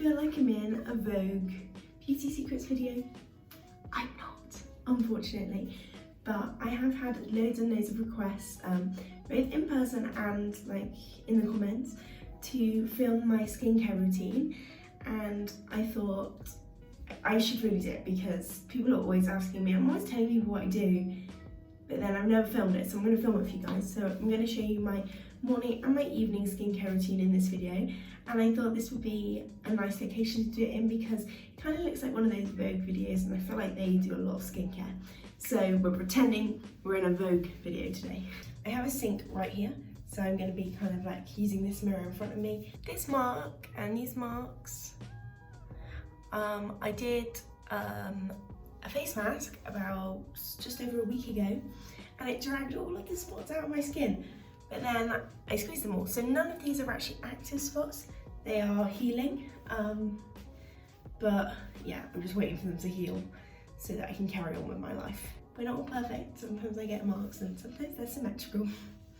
feel like I'm in a Vogue Beauty Secrets video? I'm not, unfortunately, but I have had loads and loads of requests, both in person and like in the comments, to film my skincare routine, and I thought I should really do it because people are always asking me. I'm always telling people what I do, but then I've never filmed it, so I'm going to film it for you guys. So I'm going to show you my morning and my evening skincare routine in this video, and I thought this would be a nice location to do it in because it kind of looks like one of those Vogue videos, and I feel like they do a lot of skincare. So we're pretending we're in a Vogue video today. I have a sink right here, so I'm going to be kind of like using this mirror in front of me. This mark and these marks, I did a face mask about just over a week ago, and it dragged all of the spots out of my skin, but then I squeezed them all. So none of these are actually active spots, they are healing, but yeah, I'm just waiting for them to heal so that I can carry on with my life. We're not all perfect, sometimes I get marks and sometimes they're symmetrical.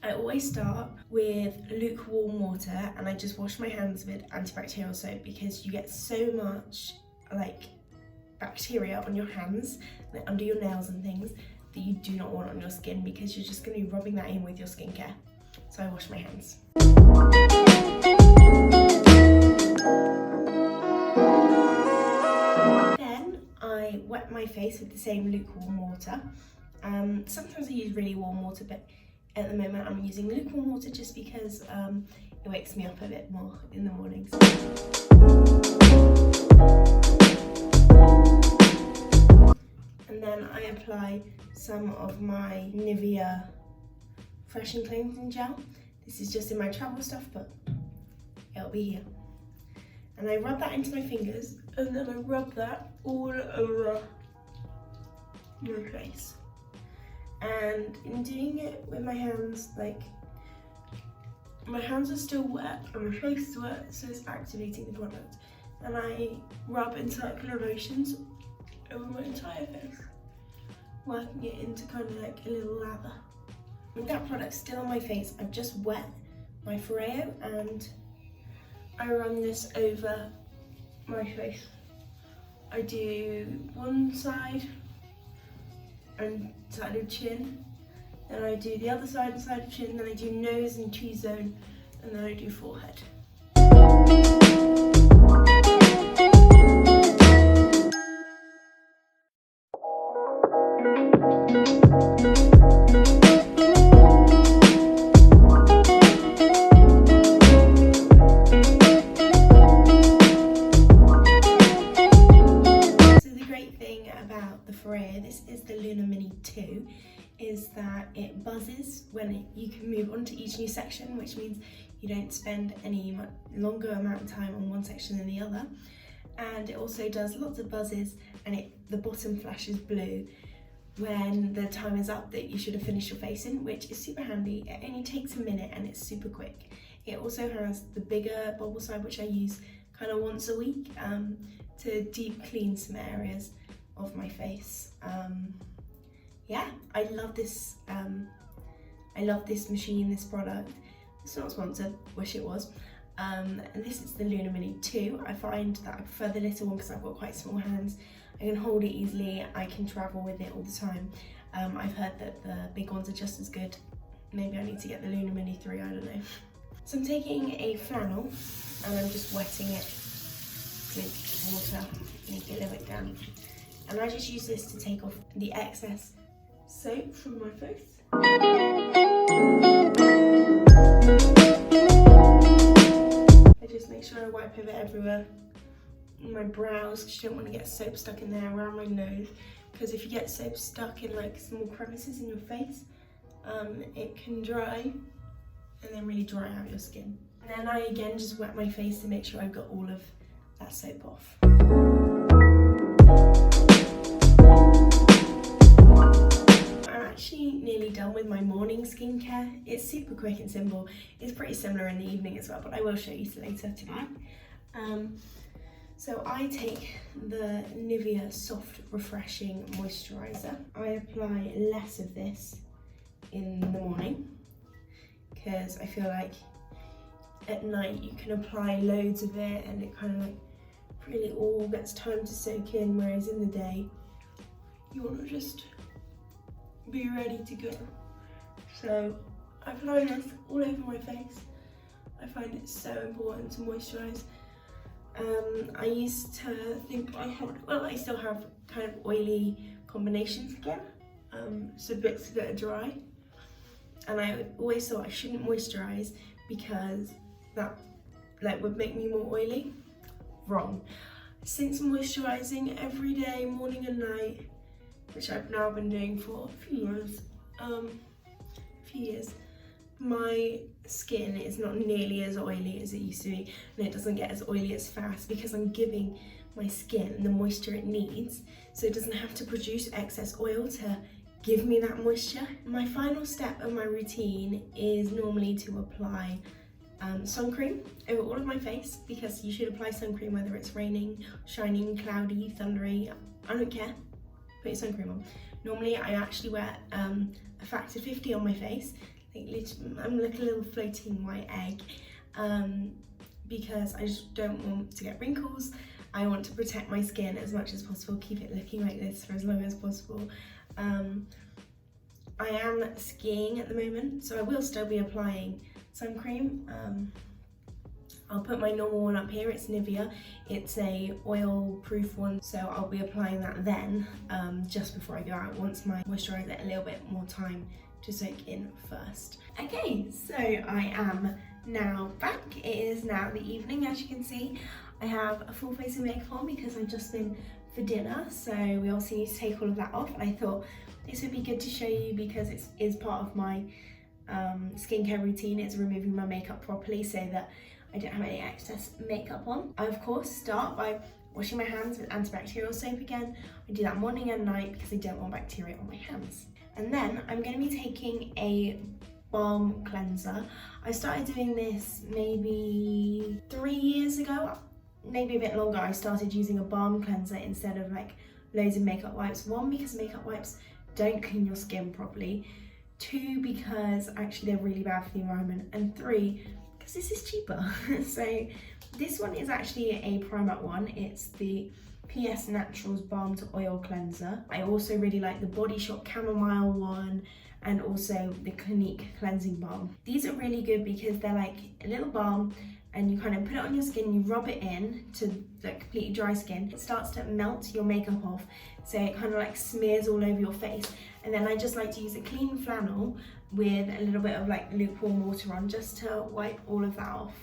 I always start with lukewarm water, and I just wash my hands with antibacterial soap because you get so much like bacteria on your hands, like under your nails and things, that you do not want on your skin because you're just going to be rubbing that in with your skincare. So I wash my hands. Then I wet my face with the same lukewarm water. Sometimes I use really warm water, but at the moment I'm using lukewarm water just because it wakes me up a bit more in the mornings. And then I apply some of my Nivea Fresh and Cleansing Gel. This is just in my travel stuff, but it'll be here. And I rub that into my fingers, and then I rub that all over my face. And in doing it with my hands, like, my hands are still wet and my face is wet, so it's activating the product. And I rub in circular motions over my entire face, working it into kind of like a little lather. With that product still on my face, I've just wet my Foreo and I run this over my face. I do one side and side of chin, then I do the other side and side of chin, then I do nose and T-zone, and then I do forehead. This is the Lunar Mini 2, is that it buzzes when you can move on to each new section, which means you don't spend any longer amount of time on one section than the other. And it also does lots of buzzes, and the bottom flashes blue when the time is up that you should have finished your face in, which is super handy. It only takes a minute and it's super quick. It also has the bigger bubble side, which I use kind of once a week to deep clean some areas of my face. Yeah, I love this. I love this machine, this product. It's not sponsored, wish it was. And this is the Lunar Mini 2. I find that I prefer the little one because I've got quite small hands. I can hold it easily, I can travel with it all the time. I've heard that the big ones are just as good. Maybe I need to get the Lunar Mini 3, I don't know. So I'm taking a flannel and I'm just wetting it with water, make it a little bit damp. And I just use this to take off the excess soap from my face. I just make sure I wipe it everywhere. My brows, because you don't want to get soap stuck in there, around my nose. Because if you get soap stuck in like small crevices in your face, it can dry and then really dry out your skin. And then I again just wet my face to make sure I've got all of that soap off. Actually nearly done with my morning skincare. It's super quick and simple. It's pretty similar in the evening as well, but I will show you later today. So I take the Nivea Soft Refreshing Moisturizer. I apply less of this in the morning because I feel like at night you can apply loads of it and it kind of like really all gets time to soak in, whereas in the day you want to just be ready to go. So I apply this all over my face. I find it so important to moisturise. I used to think I had, well, I still have kind of oily combination skin, so bits that are dry, and I always thought I shouldn't moisturise because that would make me more oily. Wrong. Since moisturising every day, morning and night, which I've now been doing for a few years, my skin is not nearly as oily as it used to be, and it doesn't get as oily as fast because I'm giving my skin the moisture it needs, so it doesn't have to produce excess oil to give me that moisture. My final step of my routine is normally to apply sun cream over all of my face, because you should apply sun cream whether it's raining, shining, cloudy, thundery, I don't care, put your sun cream on. Normally I actually wear a factor 50 on my face. I'm like a little floating white egg, because I just don't want to get wrinkles. I want to protect my skin as much as possible, keep it looking like this for as long as possible. I am skiing at the moment, so I will still be applying sun cream. I'll put my normal one up here, it's Nivea. It's a oil proof one, so I'll be applying that then, just before I go out, once my moisturiser get a little bit more time to soak in first. Okay, so I am now back. It is now the evening, as you can see. I have a full face of makeup on because I've just been for dinner, so we also need to take all of that off. And I thought this would be good to show you because it is part of my skincare routine. It's removing my makeup properly so that I don't have any excess makeup on. I of course start by washing my hands with antibacterial soap again. I do that morning and night because I don't want bacteria on my hands. And then I'm going to be taking a Balm Cleanser. I started doing this maybe 3 years ago, maybe a bit longer. I started using a Balm Cleanser instead of like loads of makeup wipes. 1, because makeup wipes don't clean your skin properly. 2, because actually they're really bad for the environment. And 3, because this is cheaper. So this one is actually a Primark one. It's the PS Naturals Balm to Oil Cleanser. I also really like the Body Shop Chamomile one and also the Clinique Cleansing Balm. These are really good because they're like a little balm and you kind of put it on your skin, you rub it in to the completely dry skin. It starts to melt your makeup off, so it kind of like smears all over your face. And then I just like to use a clean flannel with a little bit of like lukewarm water on just to wipe all of that off.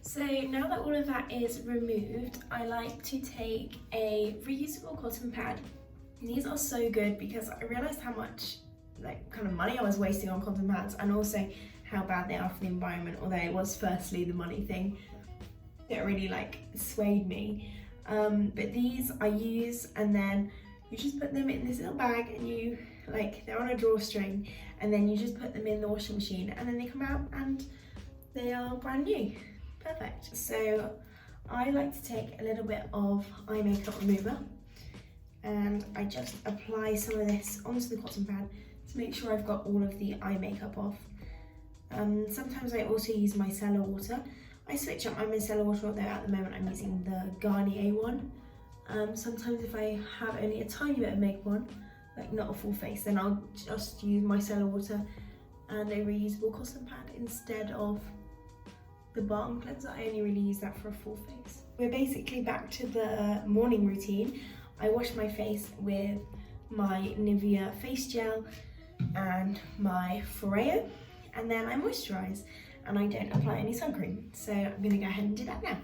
So now that all of that is removed, I like to take a reusable cotton pad. And these are so good because I realised how much kind of money I was wasting on cotton pads, and also how bad they are for the environment, although it was firstly the money thing that really swayed me. But these I use, and then you just put them in this little bag, and you they're on a drawstring, and then you just put them in the washing machine, and then they come out and they are brand new. Perfect. So I like to take a little bit of eye makeup remover, and I just apply some of this onto the cotton pad to make sure I've got all of the eye makeup off. Sometimes I also use micellar water. I switch up my micellar water, although at the moment I'm using the Garnier one. Sometimes if I have only a tiny bit of makeup on, not a full face, then I'll just use micellar water and a reusable cotton pad instead of the Balm Cleanser. I only really use that for a full face. We're basically back to the morning routine. I wash my face with my Nivea face gel and my Foreo, and then I moisturise, and I don't apply any sun cream. So I'm going to go ahead and do that now.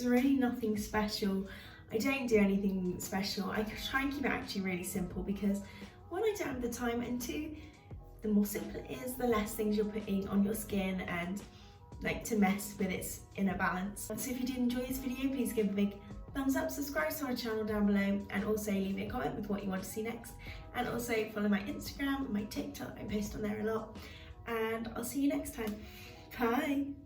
It's really nothing special. I don't do anything special. I try and keep it actually really simple because one, I don't have the time, and two, the more simple it is, the less things you're putting on your skin and like to mess with its inner balance. So if you did enjoy this video, please give a big thumbs up, subscribe to our channel down below, and also leave me a comment with what you want to see next. And also follow my Instagram and my TikTok, I post on there a lot. And I'll see you next time. Bye!